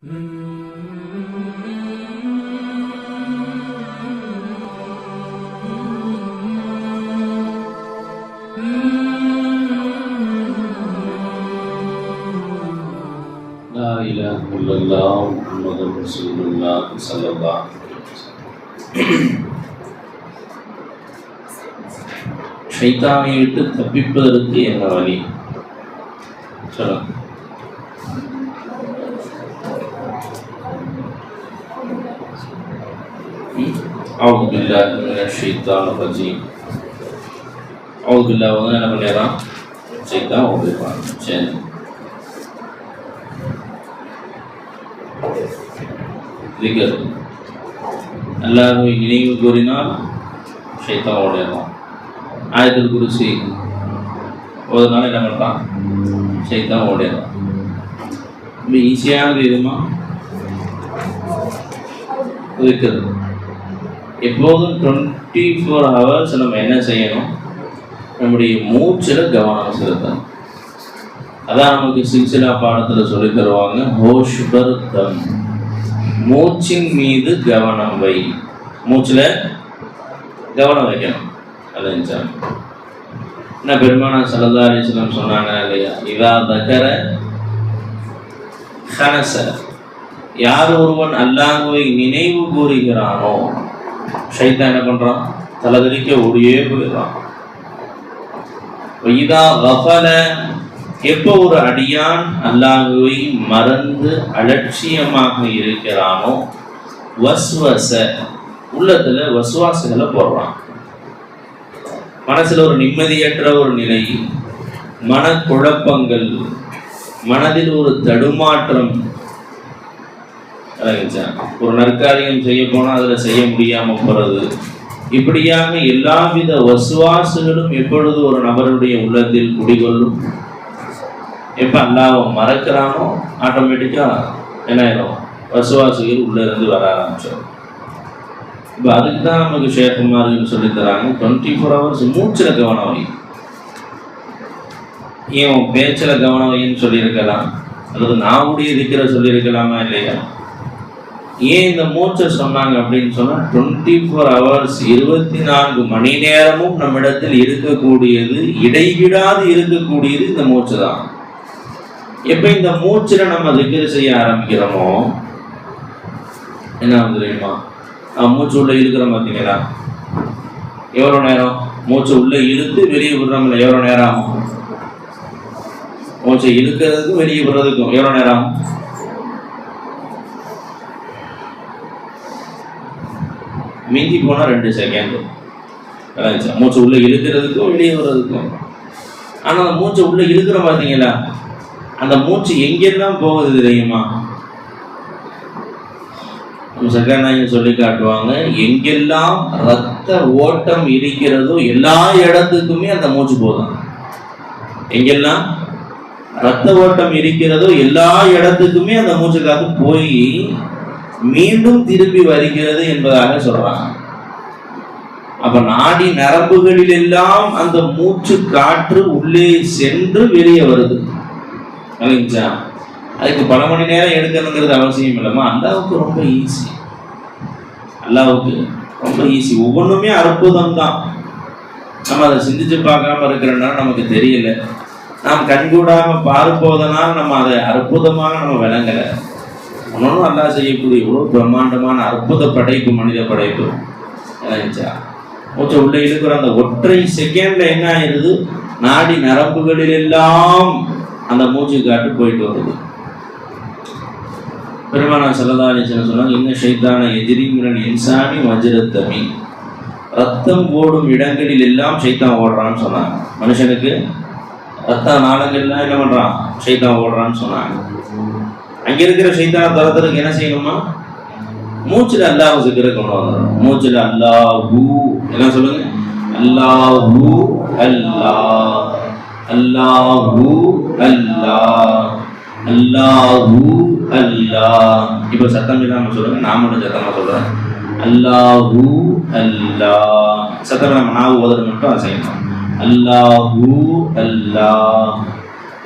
لا إله إلا الله محمد رسول الله صلى الله عليه وسلم. ஷைத்தானை விட்டு தப்பிப்பதற்கு என்ன வழி சொல்லுங்க. أعوذ بالله من الشيطان الرجيم. أعوذ بالله وأنا من يرى شيطان وبيقان شين. ذكر الله நினைவு கூறினால் ஷைத்தான் ஓடிடலாம். ஆயத்துல் குர்சி ஓதுனால என்ன பண்ணுறான், ஷைத்தான் ஓடிடலாம். ரொம்ப ஈஸியானது இதுமா இருக்கிறது. எப்போதும் 24 hours நம்ம என்ன செய்யணும், நம்முடைய மூச்சில் கவனம் செலுத்தணும். அதான் நமக்கு சில்சிலா பாடத்தில் சொல்லி தருவாங்க, ஹோஷ் பர் தம், மூச்சின் மீது கவனம் வை, மூச்சில் கவனம் வைக்கணும். அதுன்னு என்ன பெருமானா ஸல்லல்லாஹு அலைஹி வஸல்லம் சொன்னாங்க இல்லையா, இதா தகர ஹனஸ, யார் ஒருவன் அல்லாஹ்வை நினைவு கூறுகிறானோ ஷைத்தான் என்ன பண்றான், தலதறிக்க ஓடியே போயிடுறான். இதா கஃபல, எப்போ ஒரு அடியான் அல்லாஹ்வை மறந்து அலட்சியமாக இருக்கிறானோ வஸ்வச, உள்ளத்துல வஸ்வாசுகளை போடுறான். மனசுல ஒரு நிம்மதியற்ற ஒரு நிலை, மனக்குழப்பங்கள், மனதில் ஒரு தடுமாற்றம், ஒரு நற்காரியம் செய்ய போனால் அதில் செய்ய முடியாமல் போகிறது, இப்படியாக எல்லாவித வசுவாசுகளும் எப்பொழுது ஒரு நபருடைய உள்ளத்தில் குடிகொள்ளும், எப்போ அல்லாஹ்வை மறக்கிறானோ ஆட்டோமேட்டிக்காக என்ன ஆயிடும், வசுவாசுகள் உள்ளே இருந்து வர ஆரம்பிச்சோம். இப்போ அதுக்கு தான் நமக்கு ஷேகுமார்கள் சொல்லித்தராங்க, 24 hours மூச்சில் கவனம் வை. ஏன் பேச்சில் கவனம் வைன்னு சொல்லியிருக்கலாம், அல்லது நாவுடைய இருக்கிற சொல்லியிருக்கலாமா இல்லையா? ஏன் இந்த மூச்சை சொன்னாங்க அப்படின்னு சொன்னால், 24 hours 24 மணி நேரமும் நம்மிடத்தில் இருக்கக்கூடியது, இடைவிடாது இருக்கக்கூடியது இந்த மூச்சு தான். எப்போ இந்த மூச்சில் நம்ம திக்ர் செய்ய ஆரம்பிக்கிறோமோ என்ன வந்து தெரியுமா, மூச்சு உள்ள இழுக்கிறோம் பார்த்தீங்களா, எவ்வளோ நேரம் மூச்சை உள்ள இழுத்து வெளியே விடுறோம்ல, எவ்வளோ நேரம் ஆகும், மூச்சை இழுக்கிறதுக்கும் வெளியே விடுறதுக்கும் எவ்வளோ நேரம் ஆகும், மிஞ்சி போனால் 2 செகண்ட். மூச்சை உள்ள இழுக்கிறதுக்கும் வெளியே வர்றதுக்கும். ஆனால் அந்த மூச்சை உள்ள இழுக்கிற பார்த்தீங்களா, அந்த மூச்சு எங்கெல்லாம் போகுது தெரியுமா, சக்கரநாயகி சொல்லி காட்டுவாங்க, எங்கெல்லாம் ரத்த ஓட்டம் இருக்கிறதோ எல்லா இடத்துக்குமே அந்த மூச்சு போதும். எங்கெல்லாம் ரத்த ஓட்டம் இருக்கிறதோ எல்லா இடத்துக்குமே அந்த மூச்சு காத்து போய் மீண்டும் திரும்பி வருகிறது என்பதாக சொல்றாங்க. அப்ப நாடி நரம்புகளில் எல்லாம் அந்த மூச்சு காற்று உள்ளே சென்று வெளியே வருது. அதுக்கு பல மணி நேரம் எடுக்கணுங்கிறது அவசியம் இல்லைம்மா. அல்லாவுக்கு ரொம்ப ஈஸி, அல்லாவுக்கு ரொம்ப ஈஸி. ஒவ்வொன்றுமே அற்புதம் தான். நம்ம அதை சிந்திச்சு பார்க்காம இருக்கிறனால நமக்கு தெரியல. நாம் கண்கூடாம பார்ப்போதனால் நம்ம அதை அற்புதமாக நம்ம விளங்கலை. ஒன்றும் அல்லா செய்யக்கூடிய இவ்வளோ பிரம்மாண்டமான அற்புத படைப்பு, மனித படைப்பு. மூச்சை உள்ளே இருக்கிற அந்த ஒற்றை செகண்ட்ல என்ன ஆயிடுது, நாடி நரம்புகளில் எல்லாம் அந்த மூச்சு காட்டு போயிட்டு வருது. பெருமானா ஸல்லல்லாஹு அலைஹி வஸல்லம் சொன்னாங்க, இன்ன ஷைத்தான எதிரி மினல் இன்சானி வஜ்ரத்தமி, ரத்தம் ஓடும் இடங்களில் எல்லாம் ஷைத்தான் ஓடுறான்னு சொன்னாங்க. மனுஷனுக்கு ரத்த நாளங்கள்லாம் என்ன பண்றான், ஷைத்தான் ஓடுறான்னு சொன்னாங்க. அங்கே இருக்கிற ஷைத்தானை துரத்துறதுக்கு என்ன செய்யணுமா, மூச்சில் அல்லாஹ் சிக்கரை கொண்டு வந்துடணும். மூச்சில் அல்லாஹூ என்ன சொல்லுங்க, அல்லாஹூ அல்லாஹ், அல்லாஹூ அல்லாஹ், அல்லாஹூ அல்லாஹ். இப்போ சத்தம் இல்லாமல் சொல்லுங்க, நான் மட்டும் சத்தமாக சொல்றேன், அல்லாஹூ அல்லாஹ். சத்தம் நம்ம நாவு ஓதுறது மட்டும் அதை செய்யணும். அல்லாஹூ அல்லாஹ்,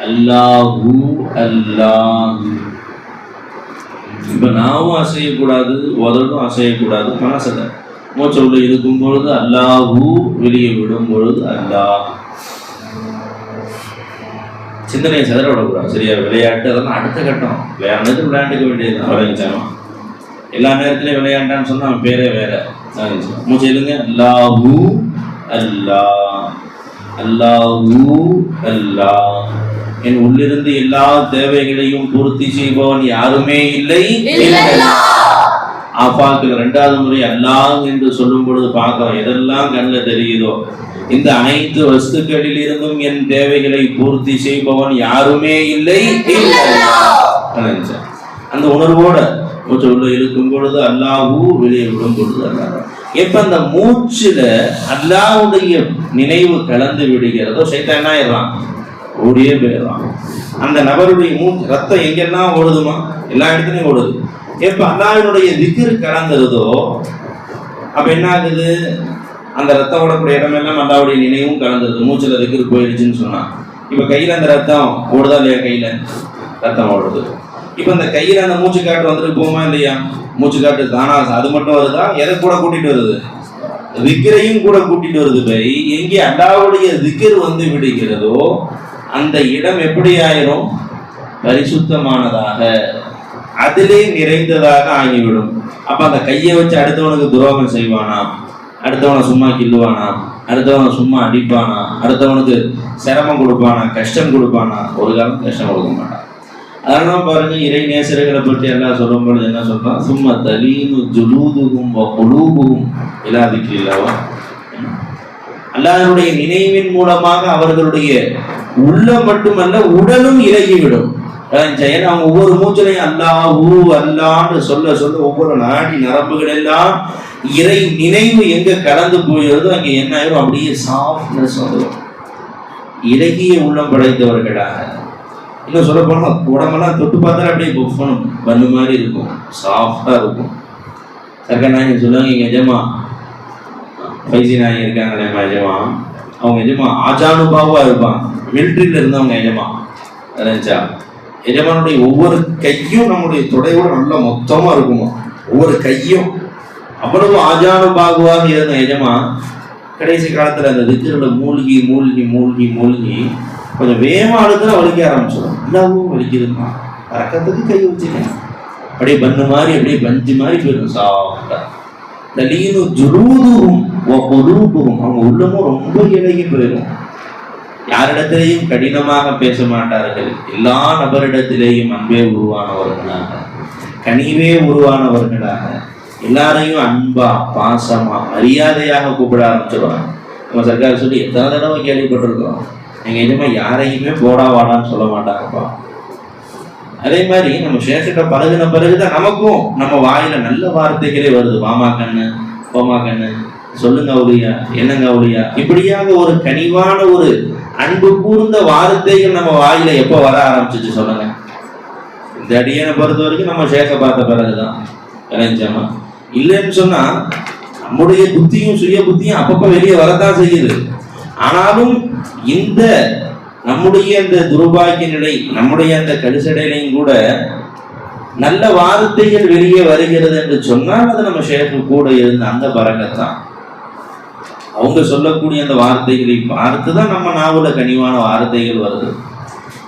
அல்லாஹூ அல்லாஹ். இப்போ நாவும் அசையக்கூடாது, உதடும் அசையக்கூடாது, மனசில் மூச்சை உள்ள இருக்கும் பொழுது அல்லாஹூ, வெளியே விடும் பொழுது அல்லாஹ். சிந்தனையை சிதற விடக்கூடாது. சரியா? விளையாட்டு அதெல்லாம் அடுத்த கட்டம். வேற நேரத்தில் விளையாண்டுக்க வேண்டியது தான். விளையாச்சாலும் எல்லா நேரத்திலையும் விளையாண்டான்னு சொன்னால் அவன் பேரே வேற. மூச்சை இல்லைங்க, அல்லாஹூ அல்லாஹ், அல்லாஹூ அல்லாஹ். என் உள்ளிருந்து எல்லா தேவைகளையும் பூர்த்தி செய்பவன் யாருமே இல்லை. ஆபாக்கு இரண்டாவது முறை அல்லாஹ் என்று சொல்லும் பொழுது பார்க்கிறோம், எதெல்லாம் கண்ணில் தெரியுதோ இந்த அனைத்து வஸ்துக்களில் இருந்தும் என் தேவைகளை பூர்த்தி செய்பவன் யாருமே இல்லை. அந்த உணர்வோட மூச்சு உள்ள இருக்கும் பொழுது அல்லாஹூ, வெளியே விடும் பொழுது அல்லாஹ். எப்ப அந்த மூச்சுல அல்லாஹ்வுடைய நினைவு கலந்து விடுகிறதோ சைத்தான் என்ன ஆயிடுறான்? ஓடியே போயிடுறான். அந்த நபருடைய மூச்சு ரத்தம் எங்கெல்லாம் ஓடுதுமா? எல்லா இடத்துலையும் ஓடுது. எப்ப அல்லாஹ்வுடைய திக்ர் கலந்துருதோ அப்ப என்ன ஆகுது? அந்த ரத்தம் ஓடக்கூடிய இடமெல்லாம் அல்லாஹ்வுடைய நினைவும் கலந்துருது. மூச்சுல திக்ர் போயிடுச்சுன்னு சொன்னா இப்ப கையில அந்த ரத்தம் ஓடுதா இல்லையா? கையில ரத்தம் ஓடுது. இப்ப அந்த கையில அந்த மூச்சு காட்டு வந்துட்டு போமா இல்லையா? மூச்சு காட்டு தானா அது மட்டும் வருதா? எதை கூட கூட்டிட்டு வருது? திக்ரையும் கூட கூட்டிட்டு வருது. பை எங்கே அல்லாஹ்வுடைய திக்ர் வந்து விடுகிறதோ அந்த இடம் எப்படி ஆயிரும்? பரிசுத்தமானதாக, அதிலே நிறைந்ததாக ஆகிவிடும். அப்ப அந்த கையை வச்சு அடுத்தவனுக்கு துரோகம் செய்வானா? அடுத்தவனை சும்மா கிள்ளுவானா? அடுத்தவனை சும்மா அடிப்பானா? அடுத்தவனுக்கு சிரமம் கொடுப்பானா? கஷ்டம் கொடுப்பானா? ஒரு காலம் கஷ்டம் கொடுக்க மாட்டான். அதனால பாருங்க, இறை நேசர்களை பற்றி எல்லாம் சொல்லும் பொழுது என்ன சொல்றான்? சும்மா தலீனு ஜுலூதுகும் குலூபுகும் இல்லாதிக்கில்லவா. அல்லாஹ்வுடைய நினைவின் மூலமாக அவர்களுடைய உள்ளம் மட்டுமல்ல உடலும் இறங்கிவிடும். ஏன்னா அவங்க ஒவ்வொரு மூச்சிலையும் அல்லாஹூ அல்லான்னு சொல்ல சொல்ல ஒவ்வொரு நாடி நரம்புகள் எல்லாம் இறை நினைவு எங்க கலந்து போயிடுதோ அங்க என்ன ஆயிரும்? அப்படியே சாஃப்ட்னஸ் வந்துடும். இறகிய உள்ளம் படைத்தவர்களாக. இன்னும் சொல்ல போனா உடம்பெல்லாம் தொட்டு பார்த்தாலும் அப்படியே புஃபனும் பண்ணு மாதிரி இருக்கும், சாஃப்டா இருக்கும். சர்க்கா நாயகன் சொல்லுவாங்க, எங்க எஜமா பைசி நாயகன் இருக்காங்களே எஜமா, அவங்க எஜமா ஆஜானுபாவா இருப்பாங்க. மிலிட்ரியில இருந்தவங்க எஜமா நினைச்சா எஜமானுடைய ஒவ்வொரு கையும் நம்முடைய தொடையோட நல்லா மொத்தமா இருக்குமா. ஒவ்வொரு கையும் அவ்வளவு ஆஜானுபாகுவாக இருந்த எஜமா கடைசி காலத்துல அந்த திக்கிரோட மூழ்கி மூழ்கி மூழ்கி மூழ்கி கொஞ்சம் வேகமா அழுதுனா வலிக்க ஆரம்பிச்சிடும். எல்லாவும் வலிக்குதுமா, பறக்கிறதுக்கு கை வச்சுக்கேன் அப்படியே பண்ணு மாதிரி அப்படியே பஞ்சு மாதிரி போயிடும் சாஃப்டா. தலீனு ஜுலூதுஹும் வ குலூபுஹும், அவங்க உள்ளமும் ரொம்ப இலகி போயிடும். யாரிடத்திலேயும் கடினமாக பேச மாட்டார்கள். எல்லா நபரிடத்திலேயும் அன்பே உருவானவர்களாக, கனிவே உருவானவர்களாக, எல்லாரையும் அன்பா பாசமா மரியாதையாக கூப்பிட ஆரம்பிச்சிருவாங்க. நம்ம சர்க்கார் சொல்லி எத்தனை தடவை கேள்விப்பட்டிருக்கோம், எங்க எதுவுமே யாரையுமே போடா வாடான்னு சொல்ல மாட்டாங்கப்பா. அதே மாதிரி நம்ம சேஷத்தை பழகின பிறகுதான் நமக்கும் நம்ம வாயில நல்ல வார்த்தைகளே வருது. மாமா கண்ணு, போமா கண்ணு, சொல்லுங்க அவளியா, என்னங்க அவளியா, இப்படியாக ஒரு கனிவான ஒரு அன்பு கூர்ந்த வார்த்தைகள் நம்ம வாயில எப்போ வர ஆரம்பிச்சிச்சு சொல்லுங்க? இந்த அடியனை பொறுத்த வரைக்கும் நம்ம சேஷ பார்த்த பிறகுதான் விளைஞ்சமா. இல்லைன்னு சொன்னா நம்முடைய புத்தியும் சுய புத்தியும் அப்பப்ப வெளியே வரத்தான் செய்யுது. ஆனாலும் இந்த நம்முடைய அந்த துர்பாக்கிய நிலை, நம்முடைய அந்த கடுசடையிலையும் கூட நல்ல வார்த்தைகள் வெளியே வருகிறது என்று சொன்னால் அது நம்ம ஷேக்கு கூட இருந்த அந்த பரக்கத்தான். அவங்க சொல்லக்கூடிய அந்த வார்த்தைகளை பார்த்துதான் நம்ம நாவல கனிவான வார்த்தைகள் வருது.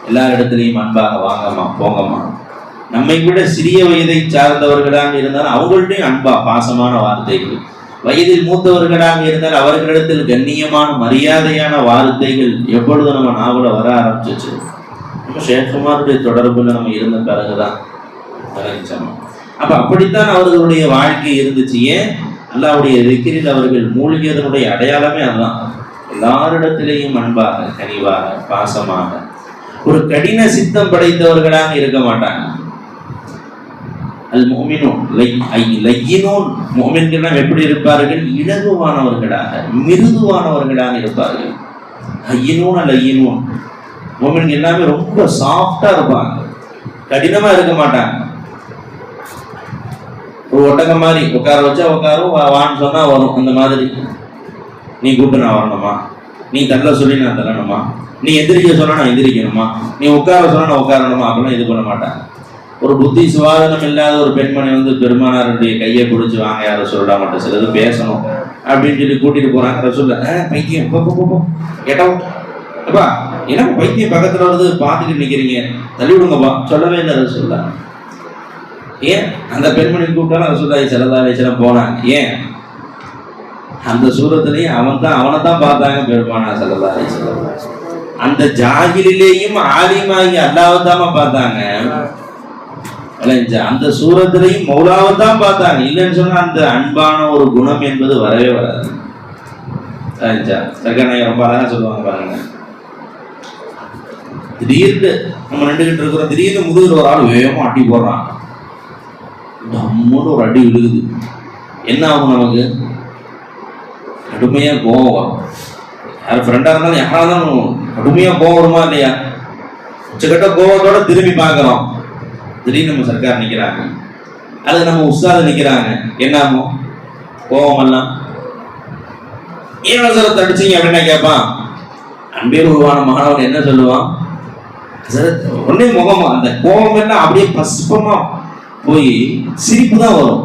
எல்லாரிடத்திலையும் அன்பாக வாங்கம்மா போங்கம்மா. நம்மை விட சிறிய வயதை சார்ந்தவர்களாக இருந்தால் அவங்கள்ட்டையும் அன்பா பாசமான வார்த்தைகள், வயதில் மூத்தவர்களாக இருந்தால் அவர்களிடத்தில் கண்ணியமான மரியாதையான வார்த்தைகள் எப்பொழுது நம்ம நாவல வர ஆரம்பிச்சிச்சு நம்ம ஷேக்குமாருடைய தொடர்புல நம்ம இருந்த பிறகுதான் ஆரம்பிச்சோம். அப்ப அப்படித்தான் அவர்களுடைய வாழ்க்கை இருந்துச்சு. ஏன்? அல்லாஹ்வுடைய திக்ரில் அவர்கள் மூழ்கியதனுடைய அடையாளமே அதுதான். எல்லாரிடத்திலேயும் அன்பாக கனிவாக பாசமாக, ஒரு கடின சித்தம் படைத்தவர்களாக இருக்க மாட்டாங்க. அல் முஃமினூன் லையினூன், முஃமின்கள் எப்படி இருப்பார்கள்? இலகுவானவர்களாக மிருதுவானவர்களாக இருப்பார்கள். ஹய்யினூன் லையினூன், முஃமின்கள் எல்லாமே ரொம்ப சாஃப்டா இருப்பாங்க, கடினமா இருக்க மாட்டாங்க. ஒரு ஒட்டகம் மாதிரி உட்கார வச்சா உட்காரும், வான்னு சொன்னா வரும். அந்த மாதிரி நீ கூப்பிட்டு நான் வரணுமா, நீ தள்ள சொல்லி நான் தள்ளணுமா, நீ எந்திரிக்க சொன்னா நான் எந்திரிக்கணுமா, நீ உட்கார சொன்னா நான் உட்காரணுமா, அப்படிலாம் இது பண்ண மாட்டாங்க. ஒரு புத்தி சுவாதனம் இல்லாத ஒரு பெண்மணி வந்து பெருமானாருடைய கையை பிடிச்சி வாங்க யாரும் சொல்ல மாட்டேன் சிலது பேசணும் அப்படின்னு சொல்லி கூட்டிட்டு போறாங்க. சொல்ல பைத்தியம் கேட்டா ஏன்னா பைத்தியம் பக்கத்துல வருது பார்த்துட்டு நிக்கிறீங்க தள்ளி விடுங்கப்பா சொல்லவே இல்லை ரசூல்லா. ஏன் அந்த பெண்மணி கூப்பிட்டாலும் ரசூல்லா ஸல்லல்லாஹு அலைஹி வஸல்லம் போனாங்க. ஏன் அந்த சூரத்திலையும் அவனை தான் பார்த்தாங்க பெருமானார் ஸல்லல்லாஹு அலைஹி வஸல்லம். அந்த ஜாகிலிலேயும் ஆலிமாகி அல்லாஹ்வை தான் பார்த்தாங்க. அந்த சூரத்திலையும் மௌலாவை தான் பார்த்தாங்க. இல்லைன்னு சொன்னா அந்த அன்பான ஒரு குணம் என்பது வரவே வராது. சர்க்கார் ரொம்ப அழகா சொல்லுவாங்க பாருங்க. திடீர்னு நம்ம நின்றுகிட்டு இருக்கிறோம், திடீர்னு முதுகுல ஒரு ஆள் வேகமா அடி போடுறான், நம்மளோட ஒரு அடி விழுகுது. என்ன ஆகும்? நமக்கு கடுமையா கோவம் வரும். யார் ஃப்ரெண்டா இருந்தாலும் யாரா இருந்தாலும் கடுமையா கோவம் வருமா இல்லையா? உச்சக்கட்ட கோவத்தோட திரும்பி பார்க்கிறோம், திடீர்னு நம்ம சர்க்கார் நிக்கிறாங்க, அது நம்ம உஸ்தாது நிக்கிறாங்க, என்ன ஆகும்? கோவம் எல்லாம் ஏன் அவசரத்தை அடிச்சீங்க அப்படின்னா கேட்பான். அன்பேர் உருவான மாணவன் என்ன சொல்லுவான்? உடனே முகமா அந்த கோபம் எல்லாம் அப்படியே பசுப்பமா போய் சிரிப்பு தான் வரும்.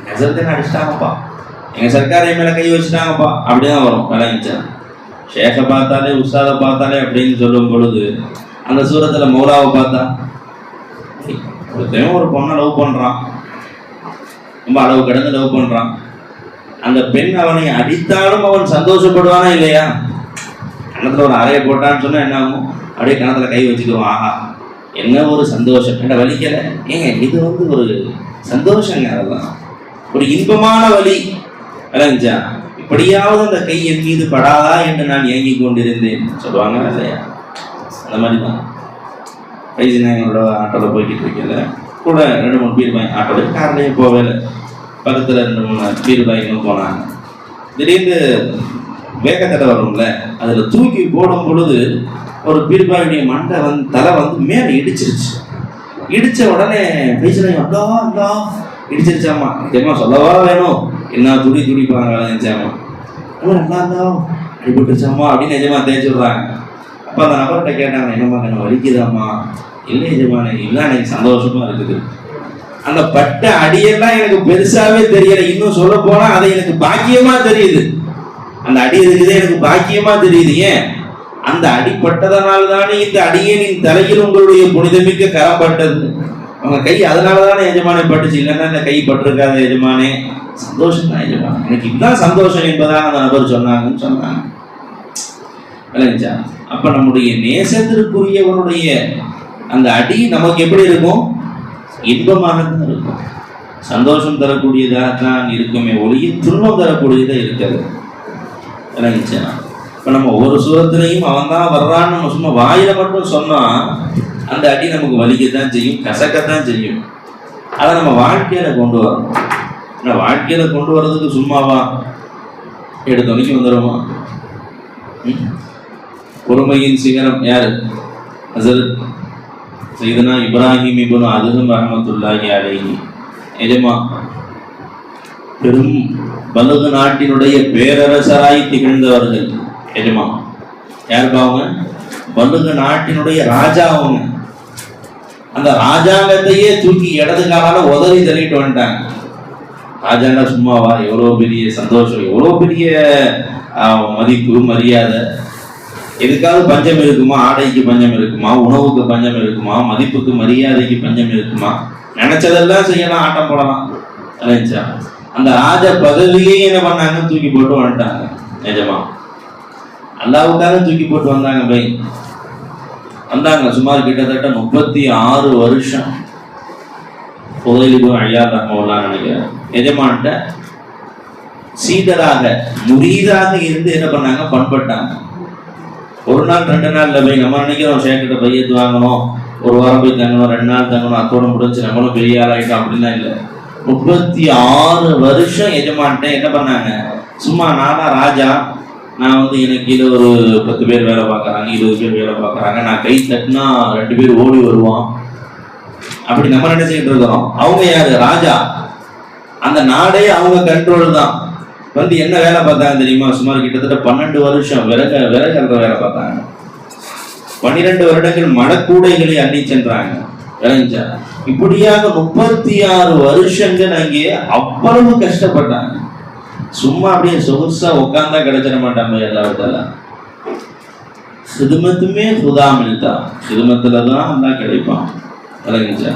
எங்க அடிச்சிட்டாங்கப்பா, எங்க சர்க்காரை மேல கை வச்சுட்டாங்கப்பா, அப்படிதான் வரும். விளங்கிச்சா? ஷேഖ பார்த்தாலே உஸ்தாதை பார்த்தாலே அப்படின்னு சொல்லும் பொழுது அந்த சூரத்துல மௌலாவை பார்த்தா ஒரு பொண்ணை லவ் பண்றான், ரொம்ப அளவு கடந்து லவ் பண்றான். அந்த பெண் அவனை அடித்தாலும் அவன் சந்தோஷப்படுவானா இல்லையா? கணத்துல ஒரு அறையை போட்டான்னு சொன்னா என்ன ஆகும்? அப்படியே கணத்துல கை வச்சுக்குவான். ஆஹா என்ன ஒரு சந்தோஷம், என்ன வலிக்கல ஏங்க, இது வந்து ஒரு சந்தோஷங்க, அதெல்லாம் ஒரு இன்பமான வலி. விளங்குச்சா? இப்படியாவது அந்த கை என் மீது படாதா என்று நான் ஏங்கி கொண்டிருந்தேன் சொல்லுவாங்க இல்லையா? அந்த மாதிரி தான் கைசினாங்களோட ஆட்டோவில் போய்கிட்டு இருக்கல, கூட 2-3 பீர் பாய் ஆட்டோவில் கார்லேயே போகல, பக்கத்தில் 2-3 பீர் பாய்களும் போனாங்க. திடீர்னு வேகத்தடை வரும்ல, அதில் தூக்கி போடும் பொழுது ஒரு பீர்பாயுடைய மண்டை தலை மேலே இடிச்சிருச்சு. இடிச்ச உடனே பேசுறாங்க, அல்லா இடிச்சிருச்சாமா, நிஜமா சொல்லவா வேணும், என்ன துடிப்பாங்க நினைச்சாமா, நல்லா அடிபட்டுருச்சாமா அப்படின்னு நிஜமா தேய்ச்சி விடுறாங்க. அப்போ அந்த நபர்கிட்ட கேட்டாங்க, என்னம்மா என்ன வலிக்குதாம்மா? இல்லை நிஜமான இல்லை, எனக்கு சந்தோஷமா இருக்குது. அந்த பட்ட அடியெல்லாம் எனக்கு பெருசாவே தெரியல, இன்னும் சொல்ல போனா அது எனக்கு பாக்கியமா தெரியுது. அந்த அடி இருக்குதே எனக்கு பாக்கியமா தெரியுது. ஏன்? அந்த அடிப்பட்டதனால தானே இந்த அடியனின் தலையில் உங்களுடைய புனிதமிக்க கரம் பட்டது, அவங்க கை அதனாலதானே எஜமானே பட்டுச்சு, இல்லைன்னா இந்த கை பட்டிருக்காத எஜமானே. சந்தோஷம் தான் எஜமானே, எனக்கு இதுதான் சந்தோஷம் என்பதாக அந்த நபர் சொன்னாங்கன்னு சொன்னாங்க. விளங்குச்சா? அப்ப நம்முடைய நேசத்திற்குரியவனுடைய அந்த அடி நமக்கு எப்படி இருக்கும்? இன்பமாக தான் இருக்கும், சந்தோஷம் தரக்கூடியதாக தான் இருக்குமே ஒழிய துன்பம் தரக்கூடியதாக இருக்காது. விளங்குச்சா? இப்போ நம்ம ஒவ்வொரு சூரத்திலையும் அவன் தான் வர்றான்னு நம்ம சும்மா வாயில மட்டும் சொன்னால் அந்த அடி நமக்கு வலிக்கத்தான் செய்யும், கசக்கத்தான் செய்யும். அதை நம்ம வாழ்க்கையில கொண்டு வரணும். ஆனால் வாழ்க்கையில கொண்டு வர்றதுக்கு சும்மாவா எடுத்தோன்னைக்கு வந்துடுமா? பொறுமையின் சிகரம் யாரு? ஹஸரத் சையதுனா இப்ராஹிம் இப்னு அதுஹம் ரஹ்மத்துல்லாஹி அலைஹி. நிஜமா பெரும் பலுகு நாட்டினுடைய பேரரசராய் திகழ்ந்தவர்கள். எஜமா யாருப்பா அவங்க? பலுகு நாட்டினுடைய ராஜா அவங்க. அந்த ராஜாங்கத்தையே தூக்கி இடது காலால உதறி தள்ளிட்டு வந்துட்டாங்க. ராஜாங்க சும்மாவா? எவ்வளோ பெரிய சந்தோஷம், எவ்வளோ பெரிய மதிப்பு மரியாதை. எதுக்காவது பஞ்சம் இருக்குமா? ஆடைக்கு பஞ்சம் இருக்குமா? உணவுக்கு பஞ்சம் இருக்குமா? மதிப்புக்கு மரியாதைக்கு பஞ்சம் இருக்குமா? நினைச்சதெல்லாம் செய்யலாம், ஆட்டம் போடலாம். நினைச்சா அந்த ராஜ பதவியே என்ன பண்ணாங்க? தூக்கி போட்டு வந்துட்டாங்க. நிஜமா அல்லாவுக்காக தூக்கி போட்டு வந்தாங்க. பை வந்தாங்க சுமார் கிட்டத்தட்ட 36 வருஷம். புதையிலும் ஐயா ரஹ்மத்துல்லாஹி நினைக்கிறேன். எஜமான்ட்ட சீடராக முரீதாக இருந்து என்ன பண்ணாங்க? பண்பட்டாங்க. ஒரு நாள் 2 நாள்ல போய் நம்ம நினைக்கிறோம் ஷேக்கிட்ட பையத்து வாங்கணும், ஒரு வாரம் போய் தங்கணும், 2 நாள் தங்கணும், அத்தோட முடிஞ்சு நம்மளும் பெரிய ஆளாயிட்டோம் அப்படின்னா இல்லை. 36 வருஷம் எஜமான்ட்ட என்ன பண்ணாங்க? சும்மா நானா ராஜா, நான் எனக்கு கீழே ஒரு 10 பேர் வேலை பார்க்குறாங்க, 20 பேர் வேலை பார்க்குறாங்க, நான் கை தட்டினா 2 பேர் ஓடி வருவான், அப்படி நம்ம நினைச்சுக்கிட்டு இருக்கிறோம். அவங்க யாரு? ராஜா. அந்த நாடே அவங்க கண்ட்ரோல் தான். என்ன வேலை பார்த்தாங்க தெரியுமா? சுமார் கிட்டத்தட்ட 12 வருஷம் விறகு வேலை பார்த்தாங்க. 12 வருடங்கள் மடக்கூடைகளை அள்ளி சென்றாங்க. விளைஞ்சா. இப்படியாக 36 வருஷங்கள் அங்கே அவ்வளவு கஷ்டப்பட்டாங்க. சும்மா அப்படியே சொகுசா உட்கார்ந்தா கிடைச்சிட மாட்டாங்க. எல்லாத்தால சிதுமத்துமே சுதாமில்தா, சிதுமத்துலதான் அல்லா கிடைப்பான். விளைஞ்சா.